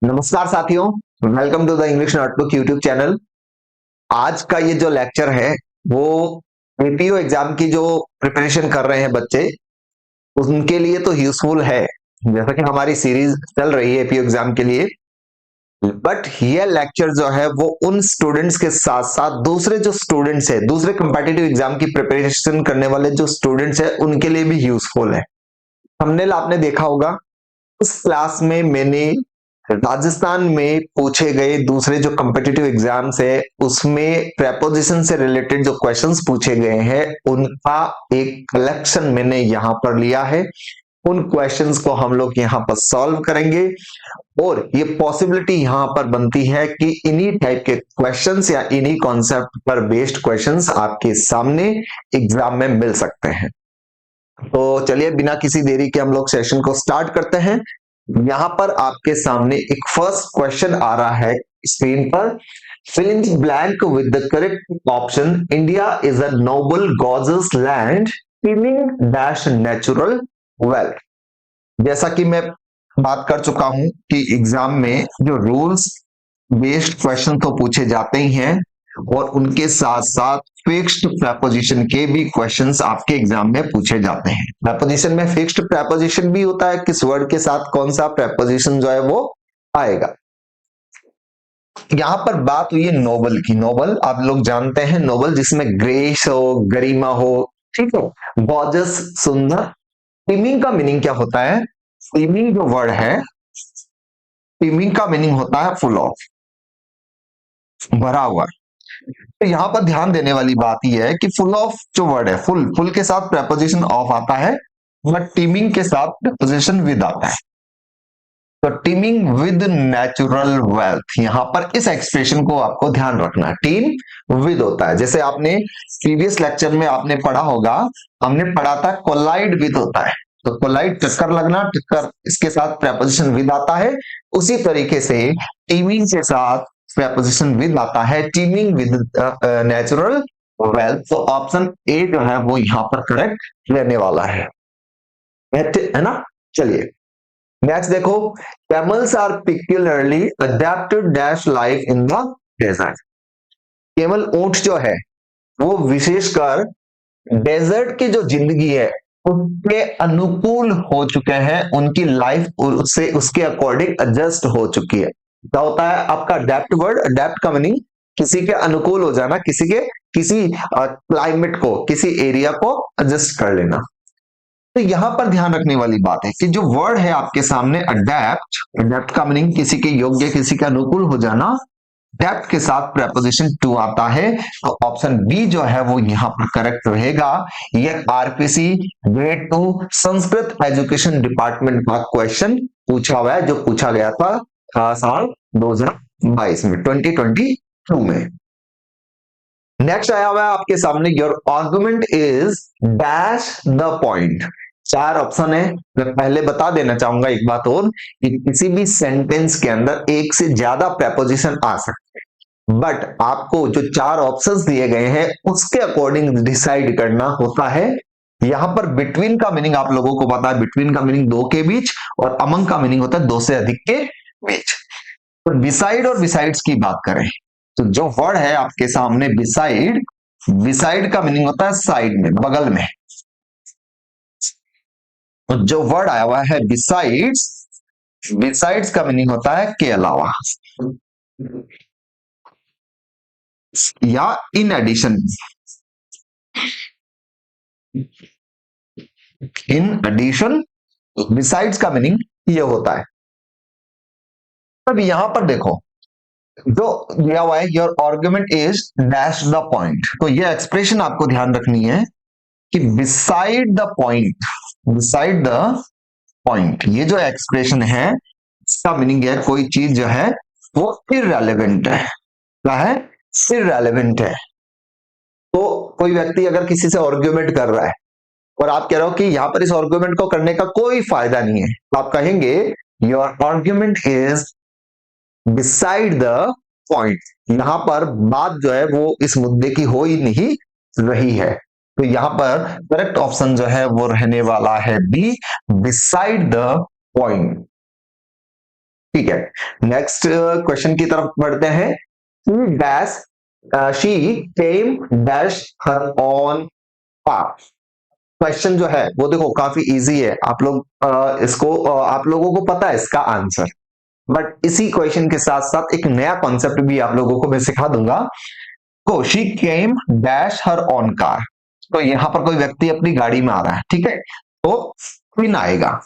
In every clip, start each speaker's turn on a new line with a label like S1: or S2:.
S1: नमस्कार साथियों, welcome to the English notebook YouTube channel. आज का ये जो लेक्चर है वो एपीओ एग्जाम की जो प्रिपरेशन कर रहे हैं बच्चे उनके लिए तो यूजफुल है। जैसा कि हमारी सीरीज चल रही है एपीओ एग्जाम के लिए, बट ये लेक्चर जो है वो उन स्टूडेंट्स के साथ साथ दूसरे जो स्टूडेंट्स है, दूसरे कंपेटिटिव एग्जाम की प्रिपरेशन करने वाले जो स्टूडेंट्स है उनके लिए भी यूजफुल है। थंबनेल आपने देखा होगा। उस क्लास में मैंने राजस्थान में पूछे गए दूसरे जो कम्पिटिटिव एग्जाम्स है उसमें प्रेपोजिशन से रिलेटेड जो क्वेश्चंस पूछे गए हैं उनका एक कलेक्शन मैंने यहाँ पर लिया है। उन क्वेश्चंस को हम लोग यहाँ पर सॉल्व करेंगे और ये पॉसिबिलिटी यहाँ पर बनती है कि इन्हीं टाइप के क्वेश्चंस या इन्हीं कॉन्सेप्ट पर बेस्ड क्वेश्चंस आपके सामने एग्जाम में मिल सकते हैं। तो चलिए बिना किसी देरी के हम लोग सेशन को स्टार्ट करते हैं। यहां पर आपके सामने एक फर्स्ट क्वेश्चन आ रहा है स्क्रीन पर। fill in the blank with the correct option. India is a noble gorgeous land teeming dash natural wealth। जैसा कि मैं बात कर चुका हूं कि एग्जाम में जो रूल्स बेस्ड क्वेश्चन तो पूछे जाते ही हैं और उनके साथ साथ फिक्स्ड प्रेपोजिशन के भी क्वेश्चंस आपके एग्जाम में पूछे जाते हैं। प्रेपोजिशन में फिक्स्ड प्रेपोजिशन भी होता है, किस वर्ड के साथ कौन सा प्रेपोजिशन जो है वो आएगा। यहां पर बात हुई है नोबल की। नोबल आप लोग जानते हैं, नोबल जिसमें ग्रेस हो, गरिमा हो, ठीक है, गॉर्जस सुंदर। टीमिंग का मीनिंग क्या होता है? टीमिंग जो वर्ड है, टीमिंग का मीनिंग होता है फुल ऑफ, भरा हुआ। तो यहाँ पर ध्यान देने वाली बात यह है कि फुल ऑफ जो वर्ड है, फुल फुल के साथ प्रेपोजिशन ऑफ आता है, मगर टीमिंग के साथ प्रेपोजिशन विद आता है। तो टीमिंग विद नेचुरल वेल्थ, यहां पर इस एक्सप्रेशन को आपको ध्यान रखना है। टीम विद होता है, जैसे आपने प्रीवियस लेक्चर में आपने पढ़ा होगा, हमने पढ़ा था कोलाइड विद होता है। तो कोलाइड टक्कर लगना, टक्कर इसके साथ प्रेपोजिशन विद आता है। उसी तरीके से टीमिंग के साथ प्रेपोजिशन विद आता है, टीमिंग विद नेचुरल वेल्थ। तो ऑप्शन ए जो है वो यहां पर करेक्ट रहने वाला है ना। चलिए नेक्स्ट देखो, camels are peculiarly adapted dash life in the desert. केवल ऊंट जो है वो विशेषकर डेजर्ट की जो जिंदगी है उसके अनुकूल हो चुके हैं, उनकी लाइफ उससे उसके अकॉर्डिंग एडजस्ट हो चुकी है। क्या होता है आपका अडेप्ट वर्ड? अडेप्ट का मीनिंग किसी के अनुकूल हो जाना, किसी क्लाइमेट को, किसी एरिया को एडजस्ट कर लेना। तो यहां पर ध्यान रखने वाली बात है कि जो वर्ड है आपके सामने अडेप्ट, अडेप्ट का मीनिंग किसी के योग्य, किसी के अनुकूल हो जाना। अडेप्ट के साथ प्रेपोजिशन टू आता है, तो ऑप्शन बी जो है वो यहां पर करेक्ट रहेगा। ये RPC grade 2 Sanskrit education department का क्वेश्चन पूछा हुआ है, जो पूछा गया था साल 2022 में, 2022 में। नेक्स्ट आया हुआ है आपके सामने, your argument is dash the point. चार ऑप्शन है। मैं पहले बता देना चाहूंगा एक बात और, कि किसी भी सेंटेंस के अंदर एक से ज्यादा प्रेपोजिशन आ सकते हैं, बट आपको जो चार ऑप्शंस दिए गए हैं उसके अकॉर्डिंग डिसाइड करना होता है। यहां पर बिटवीन का मीनिंग आप लोगों को पता है, बिटवीन का मीनिंग दो के बीच, और अमंग का मीनिंग होता है दो से अधिक के बीच। तो बिसाइड और बिसाइड्स की बात करें तो जो वर्ड है आपके सामने बिसाइड, बिसाइड का मीनिंग होता है साइड में, बगल में। तो जो वर्ड आया हुआ है बिसाइड्स, बिसाइड्स का मीनिंग होता है के अलावा या in addition. In addition besides का मीनिंग ये होता है। अब यहां पर देखो जो दिया हुआ है, your argument is dash the point, तो ये एक्सप्रेशन आपको ध्यान रखनी है कि beside the point, beside the point, ये जो एक्सप्रेशन है इसका मीनिंग है कोई चीज जो है वो इररेलेवेंट है। क्या है? इररेलेवेंट है। तो कोई व्यक्ति अगर किसी से आर्गुमेंट कर रहा है और आप कह रहे हो कि यहां पर इस आर्गुमेंट को करने का कोई फायदा नहीं है, तो आप कहेंगे your argument is beside the point. यहां पर बात जो है वो इस मुद्दे की हो ही नहीं रही है। तो यहां पर करेक्ट ऑप्शन जो है वो रहने वाला है बी, बिसाइड द पॉइंट। ठीक है, नेक्स्ट क्वेश्चन की तरफ बढ़ते हैं। Dash she came dash her on path. Question जो है वो देखो काफी इजी है, आप लोग इसको आप लोगों को पता है इसका आंसर, बट इसी क्वेश्चन के साथ साथ एक नया कॉन्सेप्ट भी आप लोगों को मैं सिखा दूंगा। को she came dash her on car, तो यहां पर कोई व्यक्ति अपनी गाड़ी में आ रहा है, ठीक है, तो क्वीन आएगा।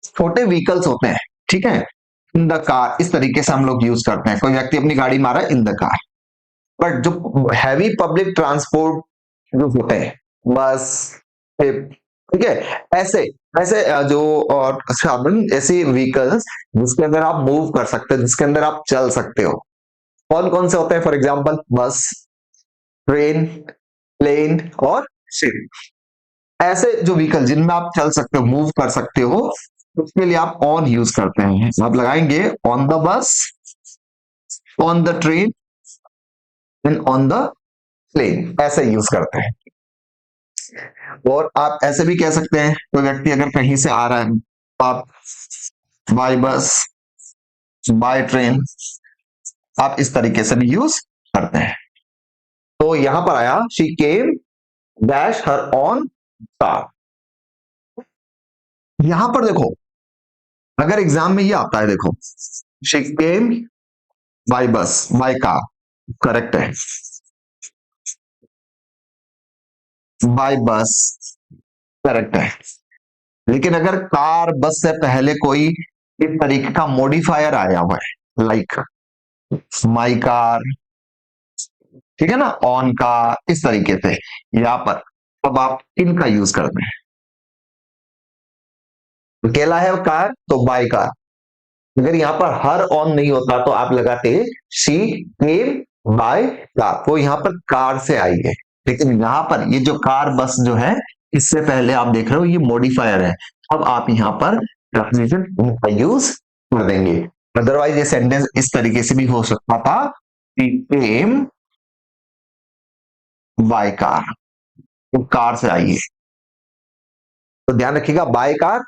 S1: छोटे व्हीकल्स होते हैं, ठीक है, इन द कार, इस तरीके से हम लोग यूज करते हैं, कोई व्यक्ति अपनी गाड़ी में आ रहा है, इन द कार। बट जो हैवी पब्लिक ट्रांसपोर्ट जो होते हैं, बस, ठीक है, ऐसे ऐसे जो और साधन, ऐसे व्हीकल्स जिसके अंदर आप मूव कर सकते हो, जिसके अंदर आप चल सकते हो, कौन कौन से होते हैं? फॉर एग्जाम्पल बस, ट्रेन, प्लेन और शिप। ऐसे जो व्हीकल जिनमें आप चल सकते हो, मूव कर सकते हो, उसके लिए आप ऑन यूज करते हैं। आप लगाएंगे on the bus, on the train and on the plane, ऐसे यूज करते हैं। और आप ऐसे भी कह सकते हैं, कोई व्यक्ति अगर कहीं से आ रहा है, तो आप बाय बस, बाय ट्रेन, आप इस तरीके से भी यूज करते हैं। तो यहां पर आया she came dash her on car. यहां पर देखो, अगर एग्जाम में ये आता है, देखो शी केम बाय बस, बाय कार, करेक्ट है, बाय बस करेक्ट है। लेकिन अगर कार बस से पहले कोई इस तरीके का मॉडिफायर आया हुआ है, लाइक माई कार, ठीक है ना, ऑन का, इस तरीके से, यहां पर अब आप इनका यूज करते हैं। अकेला है कार तो बाय कार, अगर यहां पर हर ऑन नहीं होता तो आप लगाते शी केम बाय कार, वो यहां पर कार से आई है। लेकिन यहां पर ये जो कार बस जो है, इससे पहले आप देख रहे हो ये मॉडिफायर है, अब आप यहां पर प्रपोजिशन का यूज कर देंगे। अदरवाइज ये सेंटेंस इस तरीके से भी हो सकता था, शी केम बाय कार, तो कार से आई है, तो ध्यान रखिएगा by car,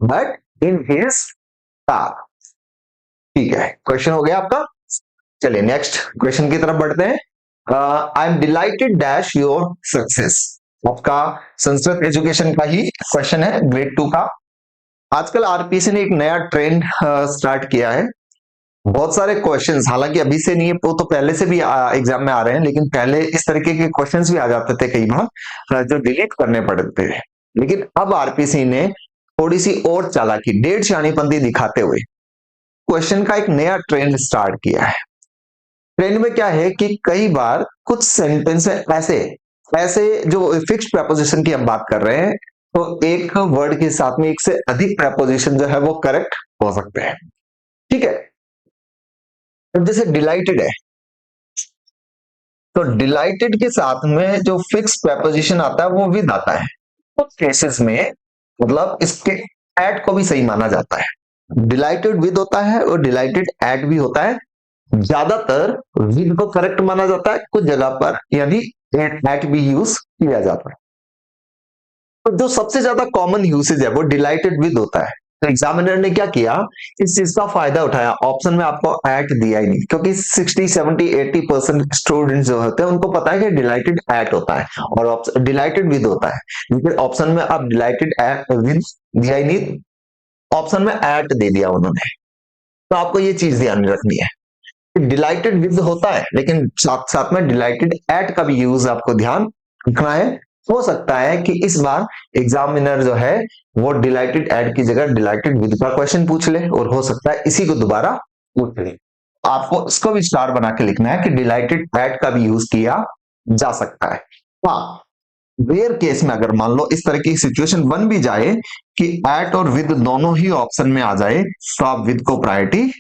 S1: but in his car. ठीक है, क्वेश्चन हो गया आपका। चलिए नेक्स्ट क्वेश्चन की तरफ बढ़ते हैं। I am delighted dash your success, आपका संस्कृत एजुकेशन का ही क्वेश्चन है, ग्रेड 2 का। आजकल आरपीसी ने एक नया ट्रेंड स्टार्ट किया है, बहुत सारे क्वेश्चंस, हालांकि अभी से नहीं है, वो तो पहले से भी एग्जाम में आ रहे हैं, लेकिन पहले इस तरीके के क्वेश्चंस भी आ जाते थे कई बार, जो डिलीट करने पड़ते थे। लेकिन अब आरपीसी ने थोड़ी सी और चालाकी, डेढ़ शानीपंथी दिखाते हुए क्वेश्चन का एक नया ट्रेंड स्टार्ट किया है। ट्रेंड में क्या है कि कई बार कुछ सेंटेंस ऐसे ऐसे जो फिक्स्ड प्रपोजिशन की हम बात कर रहे हैं, तो एक वर्ड के साथ में एक से अधिक प्रपोजिशन जो है वो करेक्ट हो सकते हैं, ठीक है। अब जैसे डिलाइटेड है, तो डिलाइटेड के साथ में जो फिक्स प्रपोजिशन आता है वो विद आता है, कुछ केसेस में मतलब इसके एट को भी सही माना जाता है। डिलाइटेड विद होता है और डिलाइटेड एट भी होता है, ज्यादातर विद को करेक्ट माना जाता है, कुछ जगह पर यानी एट भी यूज किया जाता है। तो जो सबसे ज्यादा कॉमन यूसेज है वो डिलाइटेड विद होता है। तो एग्जामिनर ने क्या किया, इस चीज का फायदा उठाया, ऑप्शन में आपको एट दिया ही नहीं, क्योंकि 60 70 80% स्टूडेंट्स जो होते हैं उनको पता है कि डिलाइटेड एट होता है और डिलाइटेड विद होता है, लेकिन ऑप्शन में आप डिलाइटेड विद दिया ही नहीं, ऑप्शन में एट दे दिया उन्होंने। तो आपको ये चीज ध्यान रखनी है, डिलाइटेड विद होता है, लेकिन साथ साथ में डिलाइटेड एट का भी यूज आपको ध्यान रखना है। हो सकता है कि इस बार एग्जामिनर जो है वो डिलाइटेड एट की जगह डिलाइटेड विद का क्वेश्चन पूछ ले, और हो सकता है इसी को दोबारा पूछ ले। आपको इसको भी स्टार बना के लिखना है कि डिलाइटेड एट का भी यूज किया जा सकता है। हाँ, रेयर केस में अगर मान लो इस तरह की सिचुएशन बन भी जाए कि एट और विद दोनों ही ऑप्शन में आ जाए, तो आप विद को प्रायोरिटी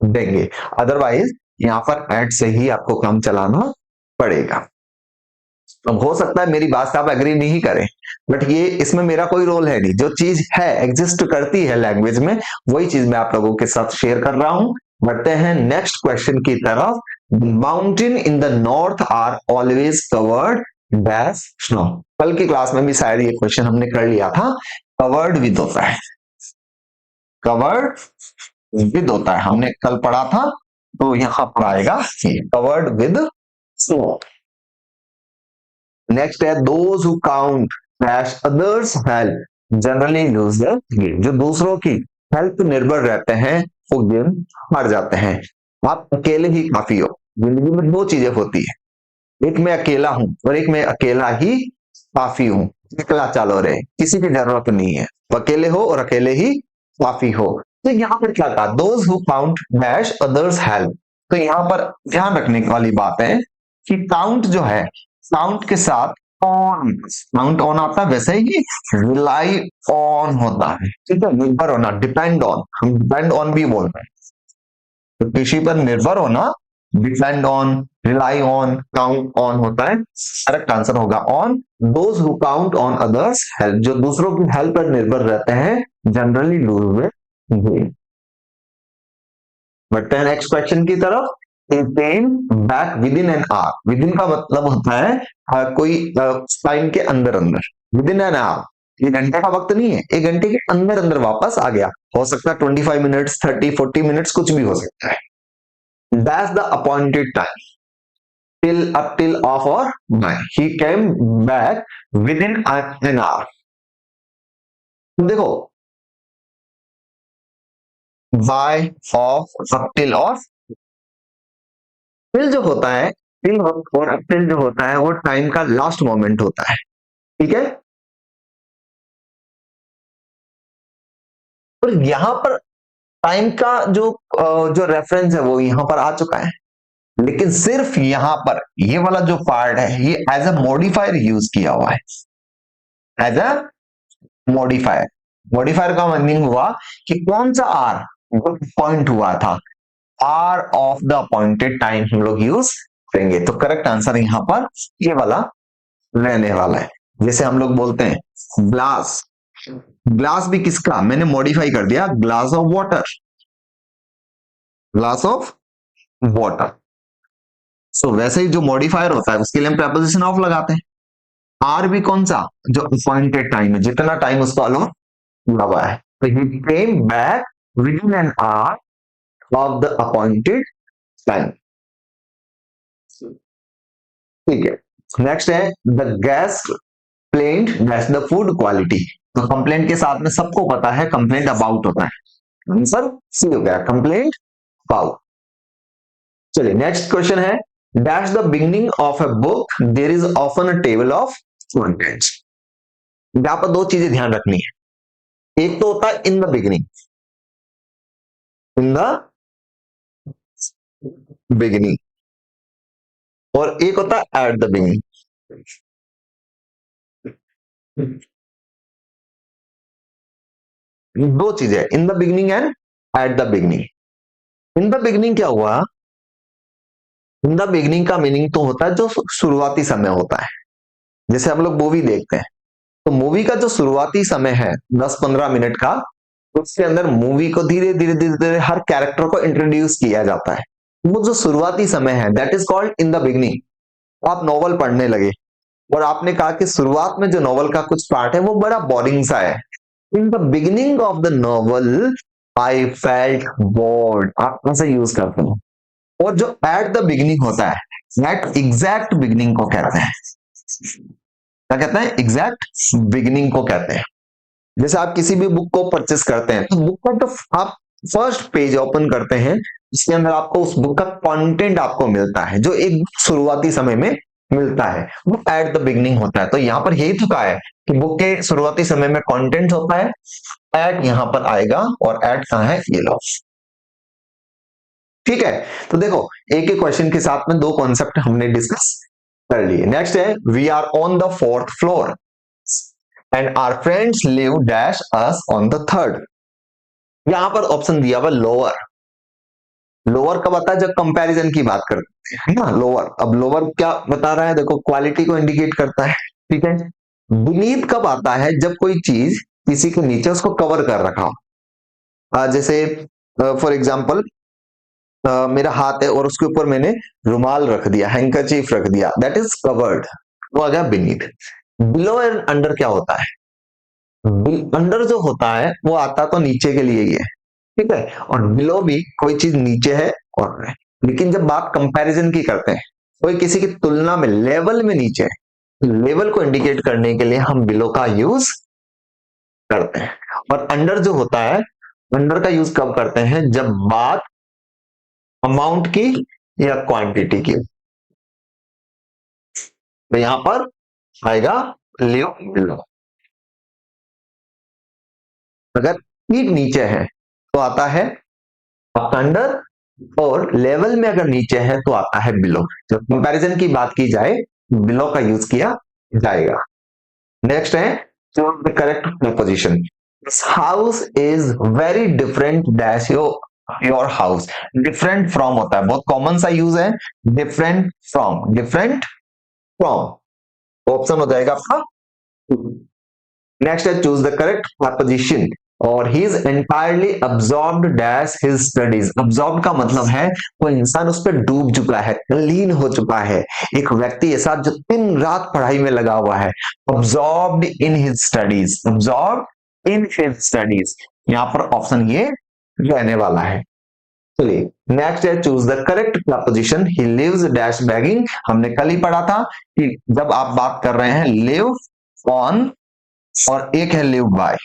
S1: देंगे, अदरवाइज यहां पर एट से ही आपको काम चलाना पड़ेगा। अब हो सकता है मेरी बात से आप एग्री नहीं करें, बट ये इसमें मेरा कोई रोल है नहीं, जो चीज है एग्जिस्ट करती है लैंग्वेज में, वही चीज मैं आप लोगों के साथ शेयर कर रहा हूं। बढ़ते हैं नेक्स्ट क्वेश्चन की तरफ। Mountain in the north are always covered dash snow. कल की क्लास में भी शायद ये क्वेश्चन हमने कर लिया था, कवर्ड विद होता है, कवर्ड विद होता है, हमने कल पढ़ा था, तो यहां पर आएगा कवर्ड विद स्नो। नेक्स्ट है those who count dash others help generally lose the game. जो दूसरों की हेल्प पर निर्भर रहते हैं वो गेम हार जाते हैं। आप अकेले ही काफी हो। जिंदगी में दो चीजें होती है, एक मैं अकेला हूं और एक मैं अकेला ही काफी हूं। अकेला चलो रे, किसी की जरूरत नहीं है, अकेले हो और अकेले ही काफी हो। तो यहाँ पर क्या कहा, those who count dash others help. तो यहाँ पर ध्यान रखने वाली बात है कि काउंट जो है, काउंट के साथ ऑन, काउंट ऑन आता है, वैसे ही रिलाई ऑन होता है। ठीक है, निर्भर होना, डिपेंड ऑन, हम डिपेंड ऑन भी बोलते हैं। तो किसी पर निर्भर होना depend on, rely on, count on होता है। करेक्ट आंसर होगा on. Those who count on others help, जो दूसरों की हेल्प पर निर्भर रहते हैं, जनरली लूज विद। बढ़ते हैं नेक्स्ट क्वेश्चन की तरफ। Came back with in an hour. With in का मतलब होता है कोई टाइम के अंदर अंदर। विद इन एन आवर, ये घंटे का वक्त नहीं है, एक घंटे के अंदर अंदर वापस आ गया। हो सकता है 25 मिनट्स, 30-40 मिनट्स, कुछ भी हो सकता है। That's the appointed time. Till up till off or nine. He came back within an hour. देखो by of up till off, till जो होता है, till और up till जो होता है वो टाइम का लास्ट मोमेंट होता है। ठीक है, और यहां पर टाइम का जो रेफरेंस है वो यहां पर आ चुका है, लेकिन सिर्फ यहां पर ये वाला जो पार्ट है ये एज अ मॉडिफायर यूज किया हुआ है। एज अ मॉडिफायर, मॉडिफायर का मीनिंग हुआ कि कौन सा आर पॉइंट हुआ था, are of the appointed time हम लोग यूज करेंगे। तो करेक्ट आंसर यहां पर ये वाला रहने वाला है। जैसे हम लोग बोलते हैं ग्लास, ग्लास भी किसका मैंने मॉडिफाई कर दिया, glass of water, glass of water. So वैसे ही जो मॉडिफायर होता है उसके लिए हम प्रेपोजिशन ऑफ लगाते हैं। आर भी कौन सा, जो अपॉइंटेड टाइम है, जितना टाइम उसको अलाउ हुआ है। तो he came back within an hour of the appointed time. ठीक है, नेक्स्ट है the guest complaint that's the food quality. तो कंप्लेंट के साथ में सबको पता है कंप्लेंट अबाउट होता है, आंसर सी हो गया, कंप्लेंट अबाउट। चलिए नेक्स्ट क्वेश्चन है dash the beginning of a book there is often a table of contents. यहां पर दो चीजें ध्यान रखनी है, एक तो होता है in the beginning, in the beginning, और एक होता है एट द बिगिनिंग। दो चीजें, in the beginning and at the beginning. In the beginning क्या हुआ, इन द बिगिनिंग का मीनिंग तो होता है जो शुरुआती समय होता है। जैसे हम लोग मूवी देखते हैं, तो मूवी का जो शुरुआती समय है 10-15 मिनट का, उसके अंदर मूवी को धीरे धीरे धीरे धीरे हर कैरेक्टर को इंट्रोड्यूस किया जाता है। वो जो शुरुआती समय है that is called in the beginning. आप नॉवल पढ़ने लगे और आपने कहा कि शुरुआत में जो नॉवल का कुछ पार्ट है वो बड़ा बोरिंग सा है। In the beginning of the novel I felt board, आप ऐसे यूज करते हो। और जो एट द बिगिनिंग होता है, एट एग्जैक्ट बिगिनिंग को कहते हैं। क्या कहते हैं, एग्जैक्ट बिगिनिंग को कहते हैं। जैसे आप किसी भी बुक को परचेस करते हैं, तो बुक का तो आप फर्स्ट पेज ओपन करते हैं, इसके अंदर आपको उस बुक का कंटेंट आपको मिलता है जो एक शुरुआती समय में मिलता है, वो एट द बिगिनिंग होता है। तो यहाँ पर यही चुका है कि बुक के शुरुआती समय में कंटेंट होता है, एट यहां पर आएगा, और एट कहां है, ये लो। ठीक है, तो देखो एक एक क्वेश्चन के साथ में दो कॉन्सेप्ट हमने डिस्कस कर लिए। नेक्स्ट है we are on the 4th floor and our friends live dash us on the 3rd। यहां पर ऑप्शन दिया हुआ लोअर। लोअर कब आता है, जब कंपैरिजन की बात करते हैं, है ना, लोअर। अब लोअर क्या बता रहा है, देखो क्वालिटी को इंडिकेट करता है। ठीक है, बीनीथ कब आता है, जब कोई चीज किसी के नीचे उसको कवर कर रखा हो। जैसे फॉर एग्जाम्पल मेरा हाथ है और उसके ऊपर मैंने रुमाल रख दिया, हैंकरचीफ रख दिया, दैट इज कवर्ड, वो आ गया बीनीथ। बिलो एंड अंडर क्या होता है, अंडर जो होता है वो आता तो नीचे के लिए ही है, ठीक है, और बिलो भी कोई चीज नीचे है और है। लेकिन जब बात कंपैरिजन की करते हैं, कोई किसी की तुलना में लेवल में नीचे है, लेवल को इंडिकेट करने के लिए हम बिलो का यूज करते हैं। और अंडर जो होता है, अंडर का यूज कब करते हैं, जब बात अमाउंट की या क्वांटिटी की। तो यहां पर आएगा लिव बिलो। अगर ठीक नीचे है तो आता है अंडर, और लेवल में अगर नीचे है तो आता है बिलो। जब कंपैरिजन की बात की जाए, बिलो का यूज किया जाएगा। नेक्स्ट है choose the correct preposition. This house is very different dash your house. Different from होता है, बहुत कॉमन सा यूज है। Different from, different from option हो जाएगा आपका। नेक्स्ट है चूज द करेक्ट प्रीपोजिशन। और he is entirely absorbed dash his studies. Absorb का मतलब है कोई इंसान उस पर डूब चुका है, लीन हो चुका है। एक व्यक्ति ऐसा जो दिन रात पढ़ाई में लगा हुआ है। Absorbed in his studies, absorb in his studies, यहां पर ऑप्शन ये रहने वाला है। चलिए नेक्स्ट है choose the correct preposition. He lives dash begging. हमने कल ही पढ़ा था कि जब आप बात कर रहे हैं लिव ऑन और एक है लिव बाय,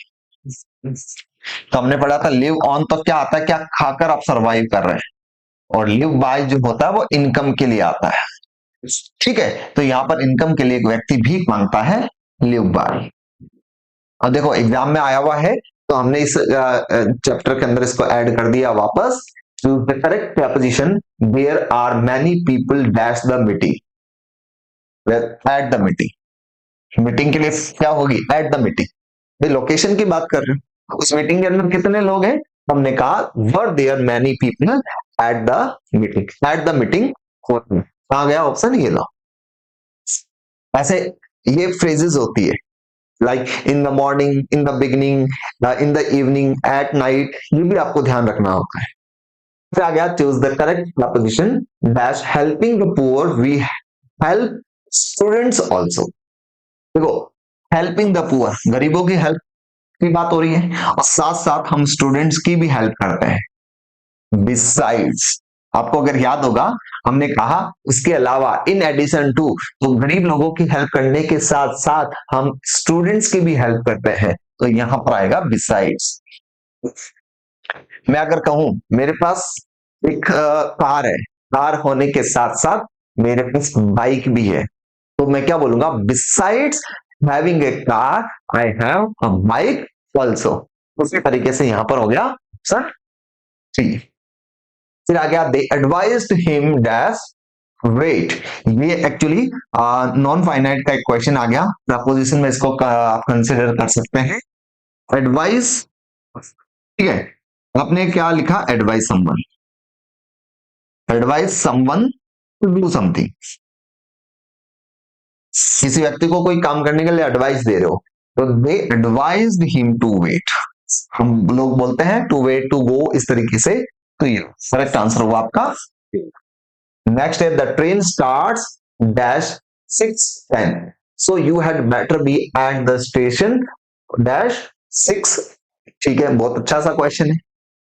S1: तो हमने पढ़ा था लिव ऑन तो क्या आता है, क्या खाकर आप सरवाइव कर रहे हैं, और लिव बाय जो होता है वो इनकम के लिए आता है। ठीक है, तो यहां पर इनकम के लिए एक व्यक्ति भीख मांगता है, लिव बाय। और देखो एग्जाम में आया हुआ है, तो हमने इस चैप्टर के अंदर इसको ऐड कर दिया वापस। Choose the correct preposition. There are many people dash the meeting, at the meeting. Meeting के लिए क्या होगी, एट द मीटिंग। लोकेशन की बात कर रहे हैं, उस मीटिंग के अंदर कितने लोग हैं, हमने कहा were there many people at the meeting. At the meeting कहा गया ऑप्शन ये लो। ऐसे ये फ्रेजेस होती है, like in the morning, in the beginning, in the evening, at night, ये भी आपको ध्यान रखना होता है। फिर आ गया choose the correct preposition dash helping the poor we help students also. देखो हेल्पिंग द पुअर, गरीबों की हेल्प की बात हो रही है, और साथ साथ हम स्टूडेंट्स की भी हेल्प करते हैं। बिसाइड्स, आपको अगर याद होगा हमने कहा उसके अलावा, इन एडिशन टू, तो गरीब लोगों की हेल्प करने के साथ साथ हम स्टूडेंट्स की भी हेल्प करते हैं, तो यहां पर आएगा बिसाइड्स। मैं अगर कहूं मेरे पास एक कार है, कार होने के साथ साथ मेरे पास बाइक भी है, तो मैं क्या बोलूंगा, besides having a car I have a bike also. उसी तरीके से यहां पर हो गया सर थ्री। फिर आ गया दे एडवाइज्ड हिम डैश वेट। ये एक्चुअली नॉन फाइनाइट का एक क्वेश्चन आ गया, प्रपोजिशन में इसको आप कंसिडर कर सकते हैं। एडवाइस, ठीक है, आपने क्या लिखा, advise someone, advise someone to do something. किसी व्यक्ति को कोई काम करने के लिए एडवाइस दे रहे हो, तो दे एडवाइज्ड हिम टू वेट। हम लोग बोलते हैं टू वेट, टू गो, इस तरीके से। तो ये करेक्ट आंसर हुआ आपका। नेक्स्ट है the train starts dash 6:10, so you had better be at the station dash 6। ठीक है, बहुत अच्छा सा क्वेश्चन है।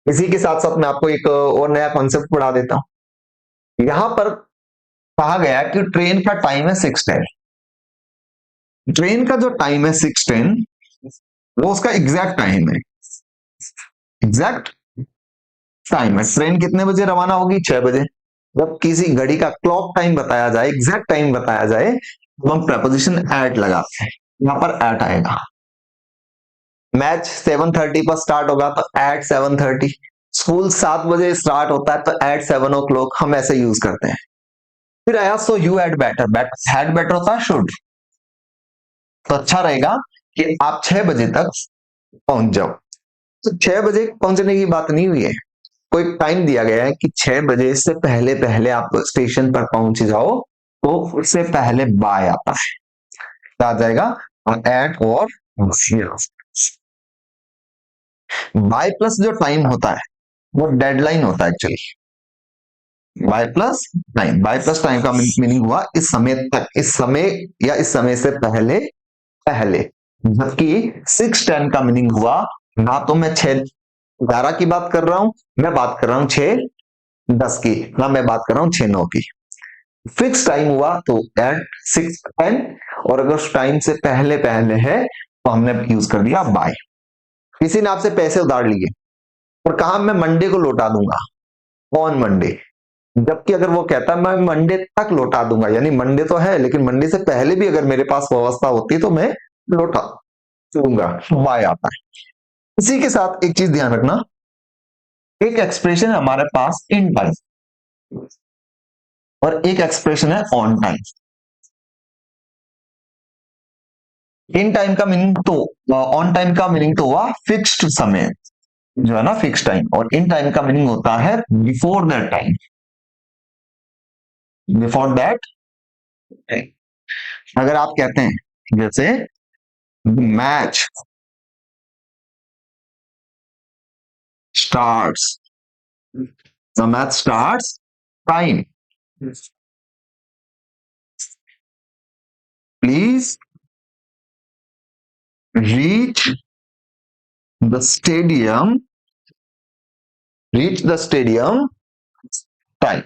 S1: इसी के साथ साथ मैं आपको एक और नया कॉन्सेप्ट पढ़ा देता हूं। यहां पर कहा गया कि ट्रेन का टाइम है 6:10। ट्रेन का जो टाइम है 6:10, वो उसका एग्जैक्ट टाइम है, एग्जैक्ट टाइम है। ट्रेन कितने बजे रवाना होगी, 6 बजे। जब किसी घड़ी का क्लॉक टाइम बताया जाए, एग्जैक्ट टाइम बताया जाए, तो हम प्रपोजिशन एट लगाते हैं, यहां पर एट आएगा। मैच 7:30 पर स्टार्ट होगा तो एट 7:30। स्कूल 7 बजे स्टार्ट होता है तो एट 7 o'clock, हम ऐसे यूज करते हैं। फिर आया so you had better, had better होता है शुड, तो अच्छा रहेगा कि आप 6 बजे तक पहुंच जाओ। तो 6 बजे पहुंचने की बात नहीं हुई है, कोई टाइम दिया गया है कि 6 बजे से पहले पहले आप स्टेशन पर पहुंच जाओ, तो उससे पहले बाय आता है, आ जाएगा एट और बाय प्लस जो टाइम होता है वो डेडलाइन होता है actually. By plus time, by plus time का मीनिंग हुआ इस समय तक, इस समय या इस समय से पहले पहले। जबकि 6:10 का मीनिंग हुआ ना तो मैं 6 11 की बात कर रहा हूं, मैं बात कर रहा हूं 6:10 की, ना मैं बात कर रहा हूं 6:09 की। फिक्स टाइम हुआ तो एट 6:10, और अगर उस टाइम से पहले पहले है तो हमने यूज कर दिया बाय। किसी ने आपसे पैसे उधार लिए और कहा मैं मंडे को लौटा दूंगा, ऑन मंडे, जबकि अगर वो कहता है मैं मंडे तक लौटा दूंगा, यानी मंडे तो है लेकिन मंडे से पहले भी अगर मेरे पास व्यवस्था होती तो मैं लौटा दूंगा, बाय आता है। इसी के साथ एक चीज ध्यान रखना, एक एक्सप्रेशन है हमारे पास इन टाइम और एक एक्सप्रेशन है ऑन टाइम। इन टाइम का मीनिंग तो, ऑन टाइम का मीनिंग तो हुआ फिक्स्ड समय, जो है ना फिक्स टाइम, और इन टाइम का मीनिंग होता है before that time, before that time. अगर आप कहते हैं जैसे match starts, the match starts time, please reach the stadium, reach the stadium time.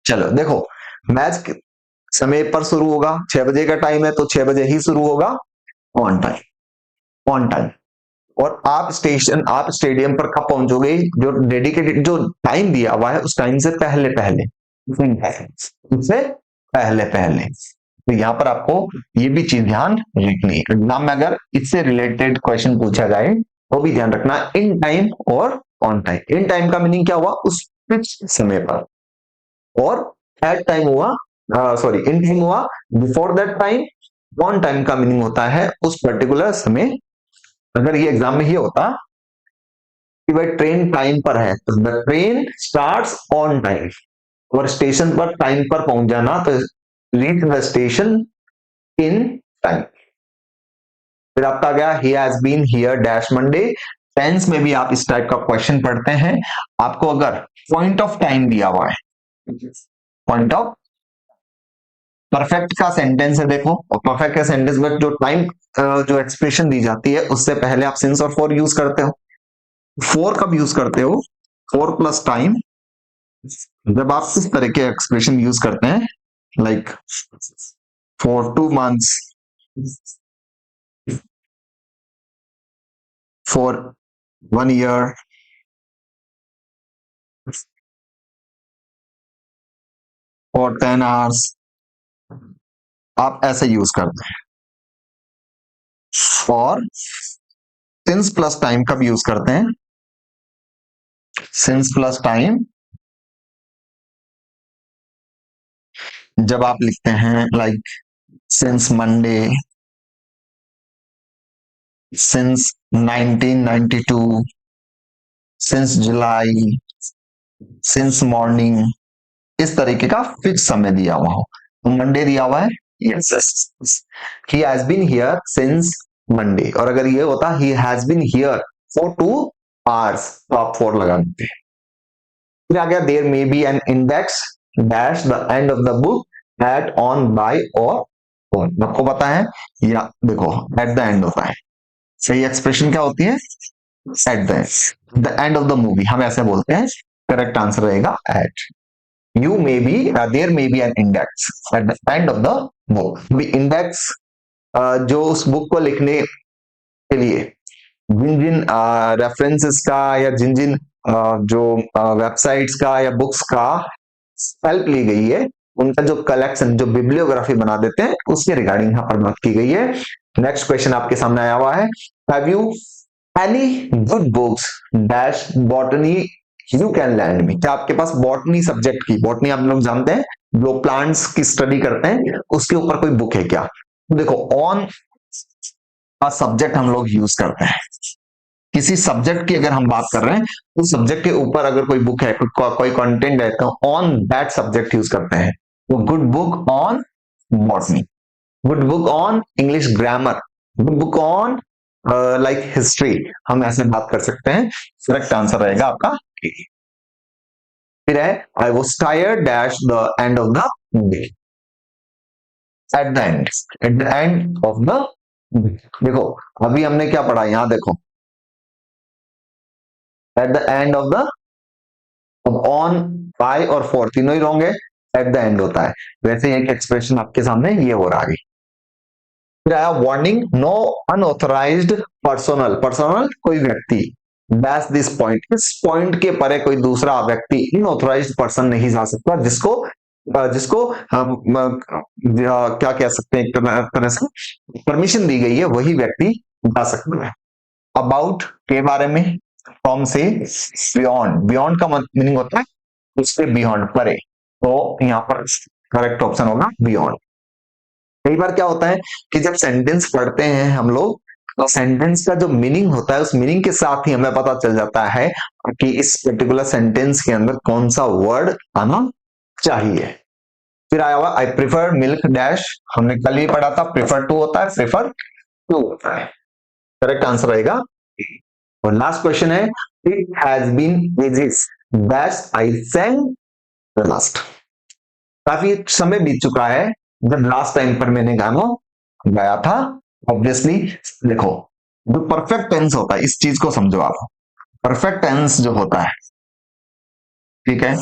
S1: चलो देखो, मैच समय पर शुरू होगा, 6 बजे का टाइम है तो 6 बजे ही शुरू होगा, ऑन टाइम, ऑन टाइम। और आप स्टेडियम पर कब पहुंचोगे, जो डेडिकेटेड जो टाइम दिया हुआ है उस टाइम से पहले पहले, उससे पहले पहले। तो यहाँ पर आपको ये भी चीज ध्यान रखनी है, एग्जाम में अगर इससे रिलेटेड क्वेश्चन पूछा जाए तो भी ध्यान रखना, इन टाइम और ऑन टाइम। इन टाइम का मीनिंग क्या हुआ, उस फिक्स समय पर, और एट टाइम हुआ, सॉरी इन टाइम हुआ before that time. On time का मीनिंग होता है उस पर्टिकुलर समय। अगर ये एग्जाम में ये होता कि भाई ट्रेन टाइम पर है तो the train starts on time, और स्टेशन पर टाइम पर पहुंच जाना तो reach the station in time. फिर आपका गया ही has been here dash Monday. Tense में भी आप इस टाइप का क्वेश्चन पढ़ते हैं, आपको अगर पॉइंट ऑफ टाइम दिया हुआ है, पॉइंट ऑफ, परफेक्ट का सेंटेंस है देखो, और परफेक्ट का सेंटेंस में जो टाइम जो एक्सप्रेशन दी जाती है उससे पहले आप सिंस और फॉर यूज करते हो। फोर कब यूज करते हो, फोर प्लस टाइम, जब आप इस तरह के एक्सप्रेशन यूज करते हैं, like for 2 months, for 1 year, for 10 hours, आप ऐसे यूज करते हैं। और सिंस प्लस टाइम कब यूज करते हैं, सिंस प्लस टाइम जब आप लिखते हैं like since Monday, since 1992, since जुलाई, सिंस मॉर्निंग, इस तरीके का फिक्स समय दिया हुआ हो। तो मंडे दिया हुआ है, yes, he has been here since Monday, और अगर ये होता he has been here for 2 hours तो आप 4 लगा देते हैं। फिर आ गया there may be an index dash the end of the book at on by और ऑन, आपको पता है, या देखो एट द एंड होता है, सही एक्सप्रेशन क्या होती है, at the end of the movie, हम ऐसे बोलते हैं, करेक्ट आंसर रहेगा at. You may be, there may be an index at the end of the book. भी इंडेक्स जो उस बुक को लिखने के लिए जिन जिन रेफरेंसेस का या जिन जिन जो वेबसाइट्स का या बुक्स का हेल्प ली गई है, उनका जो कलेक्शन, जो बिब्लियोग्राफी बना देते हैं, उसके रिगार्डिंग यहाँ पर बात की गई है। नेक्स्ट क्वेश्चन आपके सामने आया हुआ है, have you any good books dash botany you can lend me. क्या आपके पास बॉटनी सब्जेक्ट की, बॉटनी आप लोग जानते हैं जो प्लांट्स की स्टडी करते हैं, उसके ऊपर कोई बुक है क्या। देखो ऑन का सब्जेक्ट हम लोग यूज करते हैं, किसी सब्जेक्ट की अगर हम बात कर रहे हैं, उस सब्जेक्ट के ऊपर अगर कोई बुक है, कोई कंटेंट है, तो ऑन दैट सब्जेक्ट यूज करते हैं। तो good book on botany, good book on English grammar, good book on like history, हम ऐसे बात कर सकते हैं। करेक्ट आंसर रहेगा आपका A। फिर है I was tired dash the end of the day, eight the and, eight the end of the देखो अभी हमने क्या पढ़ा, यहां देखो, eight the end of the, अब ऑन, बाय और फॉर तीनों ही रॉन्ग है, एट द एंड होता है। वैसे एक एक्सप्रेशन आपके सामने ये हो रहा है। फिर आया warning, no unauthorised personnel, personnel कोई व्यक्ति, डैश दिस पॉइंट, इस पॉइंट के परे कोई दूसरा व्यक्ति, इनऑथराइज्ड पर्सन नहीं जा सकता, जिसको जिसको हम क्या कह सकते हैं, एक तरह से परमिशन दी गई है, वही व्यक्ति जा सकता है। अबाउट के बारे में, फ्रॉम से, बियॉन्ड, बियॉन्ड का मीनिंग होता है उससे बियॉन्ड, परे, तो यहाँ पर करेक्ट ऑप्शन होगा बियॉन्ड। कई बार क्या होता है कि जब सेंटेंस पढ़ते हैं हम लोग, तो सेंटेंस का जो मीनिंग होता है उस मीनिंग के साथ ही हमें पता चल जाता है कि इस पर्टिकुलर सेंटेंस के अंदर कौन सा वर्ड आना चाहिए। फिर आया हुआ आई प्रिफर मिल्क डैश, हमने कल ही पढ़ा था, प्रिफर टू होता है, प्रिफर टू होता है, करेक्ट आंसर रहेगा। और लास्ट क्वेश्चन है, it has been ages that I sang last, काफी समय बीत चुका है जब लास्ट टाइम पर मैंने गाना गाया था। ऑब्वियसली देखो, जो परफेक्ट टेंस होता है, इस चीज को समझो आप, परफेक्ट टेंस जो होता है, ठीक है,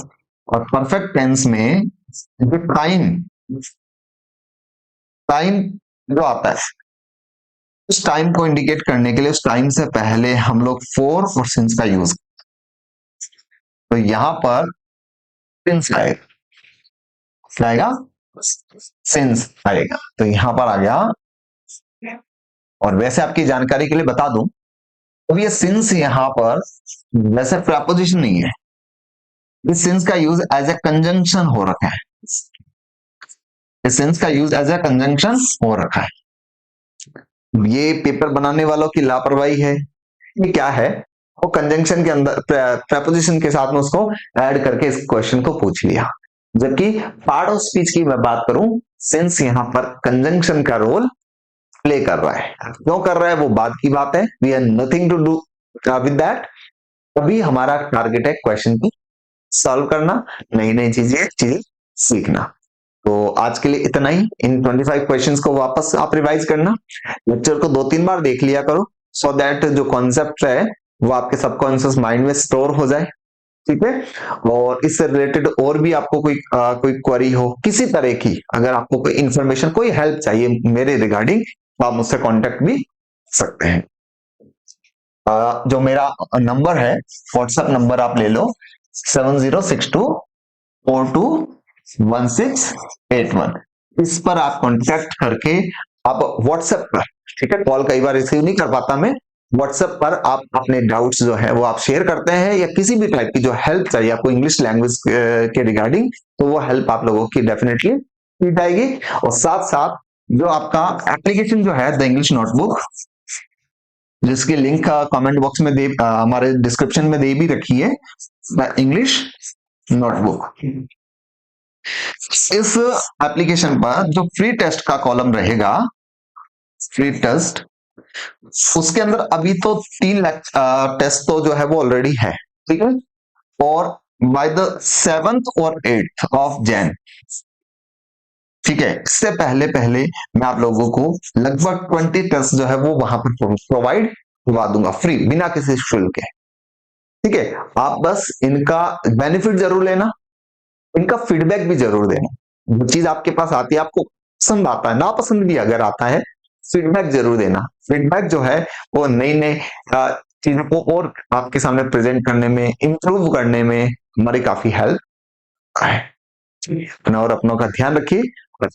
S1: और परफेक्ट टेंस में जो टाइम, टाइम जो आता है, उस टाइम को इंडिकेट करने के लिए उस टाइम से पहले हम लोग फोर और सिंस का यूज, तो यहां पर सिंस आएगा, क्या आएगा, सिंस आएगा, तो यहां पर आ गया। और वैसे आपकी जानकारी के लिए बता दूं, अब ये सिंस यहां पर वैसे प्रपोजिशन नहीं है, इस सिंस का यूज एज ए कंजंक्शन हो रखा है, इस सिंस का यूज एज ए कंजंक्शन हो रखा है। ये पेपर बनाने वालों की लापरवाही है, ये क्या है, वो कंजंक्शन के अंदर प्रपोजिशन के साथ में उसको ऐड करके इस क्वेश्चन को पूछ लिया, जबकि पार्ट ऑफ स्पीच की मैं बात करूं, सिंस यहां पर कंजंक्शन का रोल प्ले कर रहा है। क्यों कर रहा है वो बात की बात है, we are nothing to do with that. अभी हमारा टारगेट है क्वेश्चन को सॉल्व करना, नई नई चीजें सीखना। तो आज के लिए इतना ही, इन 25 क्वेश्चंस को वापस आप रिवाइज करना, लेक्चर को 2-3 बार देख लिया करो, सो दैट जो कॉन्सेप्ट है वो आपके सबकॉन्शियस माइंड में स्टोर हो जाए, ठीक है। और इससे रिलेटेड और भी आपको कोई क्वेरी हो किसी तरह की, अगर आपको कोई इंफॉर्मेशन, कोई हेल्प चाहिए मेरे रिगार्डिंग, तो आप मुझसे कांटेक्ट भी सकते हैं। जो मेरा नंबर है, व्हाट्सएप नंबर आप ले लो, 7062421681, इस पर आप कांटेक्ट करके आप व्हाट्सएप पर, ठीक है, कॉल कई बार रिसीव नहीं कर पाता मैं, व्हाट्सएप पर आप अपने डाउट्स जो है वो आप शेयर करते हैं, या किसी भी टाइप की जो हेल्प चाहिए आपको इंग्लिश लैंग्वेज के रिगार्डिंग, तो वो हेल्प आप लोगों की डेफिनेटली की जाएगी। और साथ साथ जो आपका एप्लीकेशन जो है द इंग्लिश नोटबुक, जिसकी लिंक कमेंट बॉक्स में दे, हमारे डिस्क्रिप्शन में दे भी रखी है, द इंग्लिश नोटबुक, इस एप्लीकेशन पर जो फ्री टेस्ट का कॉलम रहेगा, फ्री टेस्ट, उसके अंदर अभी तो 3 टेस्ट तो जो है वो ऑलरेडी है, ठीक है, और बाय द 7th और 8th ऑफ जैन, ठीक है, इससे पहले पहले मैं आप लोगों को लगभग 20 टेस्ट जो है वो वहां पर प्रोवाइड करवा दूंगा फ्री, बिना किसी शुल्क के, ठीक है। आप बस इनका बेनिफिट जरूर लेना, इनका फीडबैक भी जरूर देना, जो चीज आपके पास आती है, आपको पसंद आता है, नापसंद भी अगर आता है, फीडबैक जरूर देना। फीडबैक जो है वो नई नई चीजों को और आपके सामने प्रेजेंट करने में, इंप्रूव करने में हमारी काफी हेल्प है। अपना और अपनों का ध्यान रखिए, और